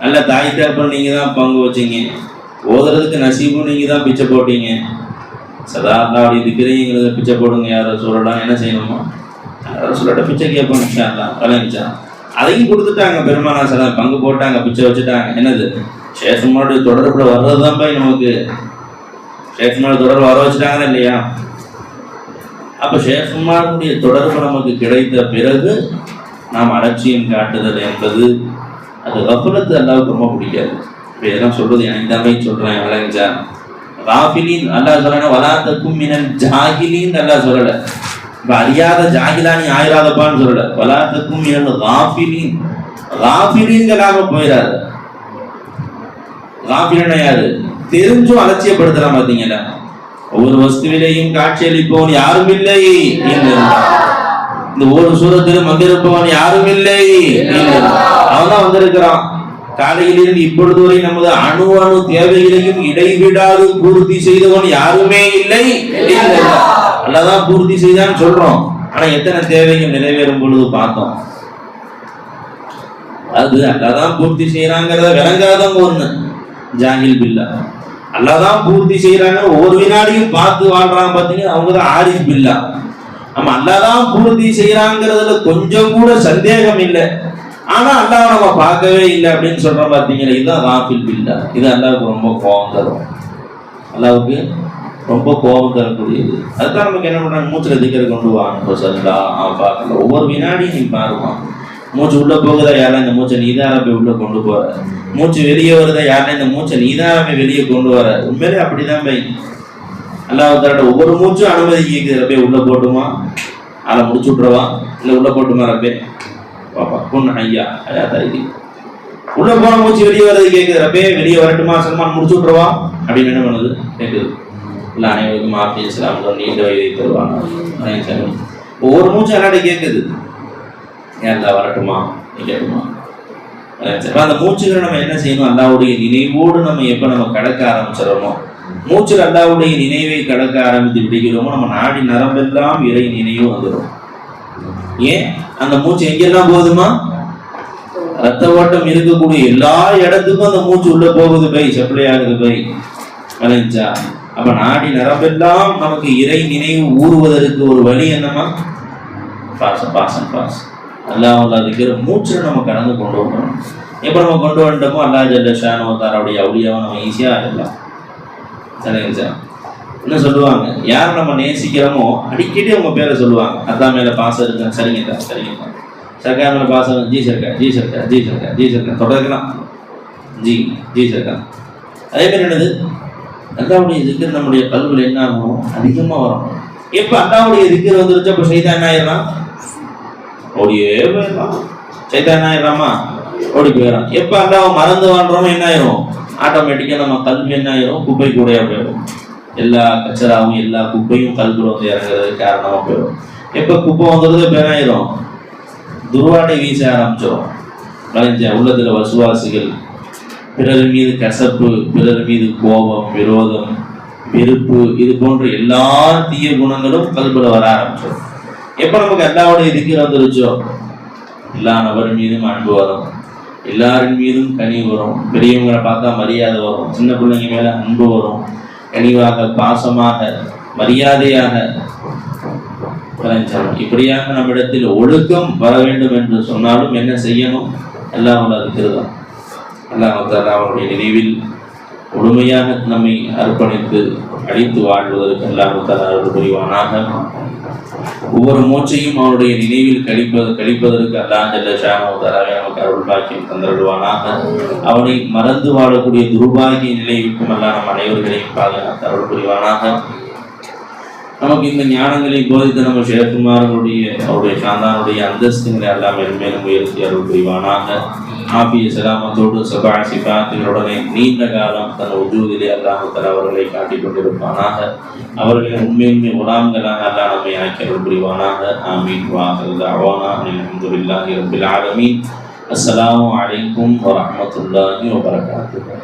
நல்ல தாய் தகப்பன் நீங்க தான் பங்கு வச்சீங்க. ஓதுறதுக்கு நசீபும் நீங்க தான் பிச்சை போட்டீங்க. சதா அல்லாஹ்வுடைய திக்ரை எங்களுக்கு பிச்சை போடுங்க, யாரும் சொல்லலாம். என்ன செய்யணுமா? ரசூலுல்லாஹ் பிச்சை கேட்போம் இன்ஷா அல்லாஹ். விளங்குச்சா? அதையும் கொடுத்துட்டாங்க பெருமானார் ஸல்லல்லாஹு பங்கு போட்டாங்க, பிச்சை வச்சுட்டாங்க. என்னது ஷேஃப்மாருடைய தொடர்புல வர்றதுதான் போய் நமக்கு ஷேஃப்மாருடைய தொடர்பு வர வச்சுட்டாங்கன்னா இல்லையா? அப்ப ஷேஃப்மாருடைய தொடர்பு நமக்கு கிடைத்த பிறகு நாம் அலட்சியம் காட்டுதல் என்பது அது கஃபலத்து அல்லாஹ்வுக்கு ரொம்ப பிடிக்காது. இப்போ இதெல்லாம் சொல்றது எனக்கு தாமே சொல்றேன். விளங்குச்சா? காஃபிலின் அல்லாஹ் சொல்றானே வலா தகும் மினல் ஜாஹிலின் அல்லாஹ் சொல்லல. இப்ப அறியாத ஜாகிலானி ஆயிராதப்பான்னு சொல்லல. வலா தகும் மினல் காஃபிலின் காஃபிலின்களாக போயிடாது. காஃபிலனா யாரு? தெரிஞ்சும் அலட்சியப்படுத்தலாம். பார்த்தீங்களா? ஒவ்வொரு வஸ்துவிலையும் காட்சியளிப்பவன் யாரும் இல்லை. இந்த ஒரு சூரத்திலும் வந்திருப்பவன் யாரும் இல்லை. அவன் தான் வந்திருக்கிறான். காலையிலிருந்து இப்பொழுது வரை நமது அணு தேவைகளையும் இடைவிடாது பூர்த்தி செய்தவன் யாருமே இல்லை. அல்லாதான் பூர்த்தி செய்தான்னு சொல்றோம். ஆனா எத்தனை தேவைகள் நிறைவேறும் பொழுது பார்த்தோம். அது அல்லாதான் பூர்த்தி செய்யறாங்கிறத விளங்காதவங்க ஒண்ணு ஜாஹில் பில்லா. அல்லாதான் பூர்த்தி செய்யறாங்க, ஒவ்வொரு வினாடியும் பார்த்து வாழ்றாங்க. பார்த்தீங்கன்னா அவங்கதான் ஆரிஃப் பில்லா. நம்ம அல்லாதான் பூர்த்தி செய்யறாங்கிறதுல கொஞ்சம் கூட சந்தேகம் இல்லை. ஆனா அல்லாஹ் நம்ம பார்க்கவே இல்லை அப்படின்னு சொல்றோம். பார்த்தீங்கன்னா இதுதான் காஃபில் பில்லா. இது அல்லாஹ்வுக்கு ரொம்ப கோபம் தரும். அல்லாஹ்வுக்கு ரொம்ப கோபம் தரக்கூடியது. அதுதான் நமக்கு என்ன பண்றாங்க? மூச்சுல திக்கரை கொண்டு வாங்க சொல்லா பார்க்கல. ஒவ்வொரு வினாடியும் நீ பாருமா. மூச்சு உள்ள போகுதா, யாரும் இந்த மூச்சை நீதார போய் உள்ள கொண்டு போற. மூச்சு வெளியே வருதா, யாரும் இந்த மூச்சை நீதார போய் வெளியே கொண்டு வர. உண்மையிலே அப்படிதான் பை. அல்லாஹ் தரோட ஒவ்வொரு மூச்சும் அனுமதி கேட்குது. ரப்பே உள்ள போட்டுமா, அதை முடிச்சு விட்றவா, இல்லை உள்ள போட்டுமா ரப்பே பாப்பா பொண்ணு ஐயா ஐயா தாய் உள்ள போன மூச்சு வெளியே வர்றது கேட்குது. ரப்பே வெளியே வரட்டுமா, சல்மான் முடிச்சு விட்றவா அப்படின்னு என்ன பண்ணுது கேட்குது. இல்லை அனைவருக்கும் மாஃபி இஸ்லாம் நீண்ட வயதை தருவாங்க. ஒவ்வொரு மூச்சும் அல்லாட்ட கேட்குது. ஏன் வரட்டுமா கேட்குமா? அந்த மூச்சுகளை நம்ம என்ன செய்யணும்? அல்லாஹ்வுடைய நினைவோடு நம்ம எப்போ நம்ம கடக்க ஆரம்பிச்சிடறோமோ, மூச்சில் அல்லாஹ்வுடைய நினைவை கடக்க ஆரம்பித்து விடுகிறோமோ, நம்ம நாடி நரம்பெல்லாம் இறை நினைவு வந்துடும். ஏன்? அந்த மூச்சு எங்கெல்லாம் போகுதுமா? ரத்த ஓட்டம் இருக்கக்கூடிய எல்லா இடத்துக்கும் அந்த மூச்சு உள்ள போகுது பை, சப்ளை ஆகுது பை. விளைஞ்சா? அப்ப நாடி நரம்பெல்லாம் நமக்கு இறை நினைவு ஊறுவதற்கு ஒரு வழி என்னமா? பாசம் அல்லாஹ் இருக்கிற மூச்சில் நம்ம கடந்து கொண்டு வரணும். எப்போ நம்ம கொண்டு வந்துட்டோமோ அல்லாஹ் ஜல்ல ஷானு வ தஆலாவுடைய அவுலியாவை நம்ம ஈஸியாக இருக்கலாம். சரிங்களா? என்ன சொல்லுவாங்க, யார் நம்ம நேசிக்கிறோமோ அடிக்கடி அவங்க பேரை சொல்லுவாங்க. அதான் மேலே பாசம் இருக்கேன், சரிங்கக்கா சரிங்கக்கா. சர்க்கார் மேலே பாசம், ஜி சர்க்கார் ஜி சர்க்கார் ஜி சர்க்கார் ஜி சர்க்கார் தொடர்க்கலாம், ஜி ஜி சர்க்கார். அதே மாதிரி என்னது, அல்லாவுடைய திக்ர் நம்முடைய கல்வியில் என்ன ஆகும், அதிகமாக வரும். எப்போ அல்லாவுடைய திக்ர் வந்துருச்சு அப்போ சைத்தான் என்ன ஆயிடலாம், ஓடியே போயிடலாம். சைத்தான் என்ன ஆயிடலாமா, ஓடி போயிடலாம். எப்போ அல்லாவை மறந்து வாழ்றோமோ என்ன ஆயிரும், ஆட்டோமேட்டிக்காக நம்ம கல்வி என்ன ஆயிரும், குப்பை கூடையாக போயிடும். எல்லா கச்சராவும் எல்லா குப்பையும் கல்வியில் வந்து இறங்குறதுக்கு காரணமாக போயிடும். எப்போ குப்பை வந்துடுறது பேராயிரும், துர்வாடை வீச ஆரம்பிச்சிடும். உள்ளத்தில் வசுவாசிகள், பிறர் மீது கசப்பு, பிறர் மீது கோபம், விரோதம், வெறுப்பு, இது போன்ற எல்லா தீய குணங்களும் கல்வியில் வர ஆரம்பிச்சிடும். எப்போ நமக்கு அல்லாவுடைய திக்ர் வந்துருச்சோ எல்லா நபர் மீதும் அன்பு வரும், எல்லாரின் மீதும் கனிவு வரும், பெரியவங்களை பார்த்தா மரியாதை வரும், சின்ன பிள்ளைங்க மேலே அன்பு வரும், கனிவாக பாசமாக மரியாதையாக. இப்படியாக நம்மிடத்தில் ஒழுக்கம் வர வேண்டும் என்று சொன்னாலும் என்ன செய்யணும், அல்லாஹ்வுடைய திக்ர் தான். அல்லாஹ் அவருடைய நினைவில் முழுமையாக நம்மை அர்ப்பணித்து அடித்து வாழ்வதற்கு அல்லாஹ் அருள் புரிவானாக. ஒவ்வொரு மூச்சையும் அவருடைய நினைவில் கழிப்பதற்கு அல்லாஹ் ஜல்ல ஷானஹு தஆலா நமக்கு அருள் பாக்கியம் தந்தருள்வானாக. அவனை மறந்து வாழக்கூடிய துர்பாகிய நிலைக்கும் அல்லாஹ் நம் அனைவர்களையும் பாதுகாத்து அருள் புரிவானாக. நமக்கு இந்த ஞானங்களை போதித்த நம்ம ஷேகுமார்களுடைய அவருடைய சாந்தானுடைய அந்தஸ்துகளை எல்லாம் மேலும் உயர்த்தி அருள் புரிவானாக. ஆபிய சலாமத்தோடு சபா சிபாத்தினுடனே நீண்ட காலம் தன் உஜூதிலே அல்லாஹ் தஆலா அவர்களை காட்டிக் கொண்டிருப்பானாக. அவர்களின் உண்மையுண்மை உலாம்களாக அல்லாஹ் நம்மை ஆக்கி அருள் புரிவானாக. ஆமீன். வாஹிரு தஅவானா அல்ஹம்துலில்லாஹி ரப்பில் ஆலமீன். அஸ்ஸலாமு அலைக்கும் வரஹ்மத்துல்லாஹி வபரகாத்துஹு.